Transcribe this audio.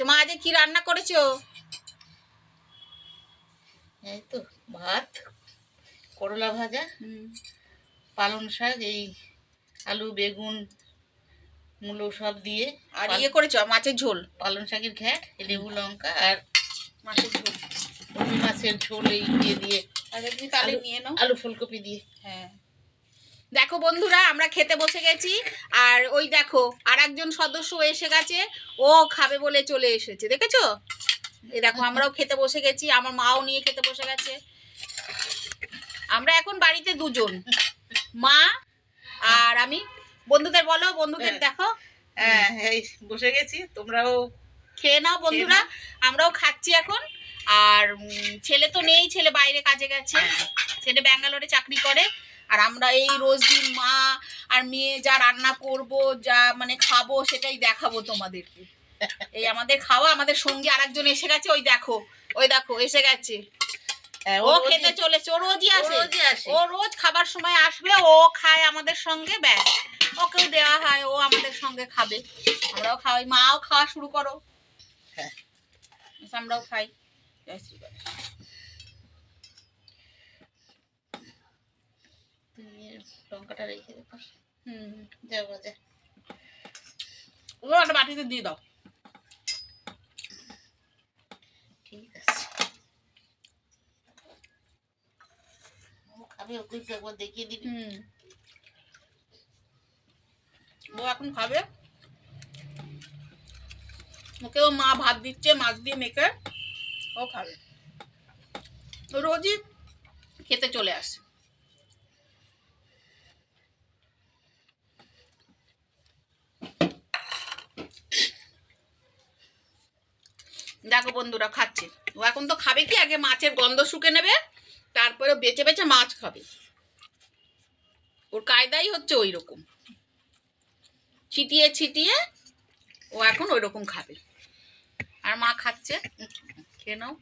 মা আজ কি রান্না করেছো? এই তো ভাত, করলা ভাজা, পালং শাক, এই আলু বেগুন মূলো সব দিয়ে আর ইয়ে করেছো মাছের ঝোল, পালং শাকের ঘ্যাট, লেবু লঙ্কা আর মাছের ঝোল, রুই মাছের ঝোল এই দিয়ে তাহলে নিয়ে নাও আলু ফুলকপি দিয়ে। হ্যাঁ দেখো বন্ধুরা আমরা খেতে বসে গেছি। আর ওই দেখো আর একজন সদস্য এসে গেছে, ও খাবে বলে চলে এসেছে, দেখেছো? এই দেখো আমরাও খেতে বসে গেছি, আমার মাও নিয়ে খেতে বসে গেছে। আমরা এখন বাড়িতে দুজন, মা আর আমি। বন্ধুদের বলো, বন্ধুদের দেখো। হ্যাঁ এই বসে গেছি, তোমরাও খেয়ে নাও বন্ধুরা। আমরাও খাচ্ছি এখন। আর ছেলে তো নেই, ছেলে বাইরে কাজে গেছে, ছেলে ব্যাঙ্গালোরে চাকরি করে। আর আমরা এই রোজ দিন মা আর মেয়ে যা রান্না করব, যা মানে খাবো সেটাই দেখাবো তোমাদেরকে। এই আমাদের খাওয়া, আমাদের সঙ্গে আরেকজন এসে গেছে, ওই দেখো, ওই দেখো এসে গেছে। ও খেতে চলেছে, ও রোজই আসে, ও রোজ খাবার সময় আসবে, ও খায় আমাদের সঙ্গে, ব্যাস ওকেও দেওয়া হয়, ও আমাদের সঙ্গে খাবে, আমরাও খাওয়াই। মাও খাওয়া শুরু করো, আমরাও খাই। লঙ্কাটা রেখে দেবো। যাবো যা, ও একটা বাটিতে দিয়ে দাও। ঠিক আছে, ও খাবে, ওকে একবার দেখিয়ে দিবি। ও এখন খাবে, ওকেও মা ভাত দিচ্ছে মাছ দিয়ে মেখে, ও খাবে। রোজই খেতে চলে আসে। দেখো বন্ধুরা খাচ্ছে, ও এখন তো খাবে কি, আগে মাছের গন্ধ শুকে নেবে, তারপরে বেছে বেছে মাছ খাবে। ওর কায়দাই হচ্ছে ওই রকম, ছিটিয়ে ছিটিয়ে ও এখন ওই রকম খাবে। আর মা খাচ্ছে, খেয়ে নাও।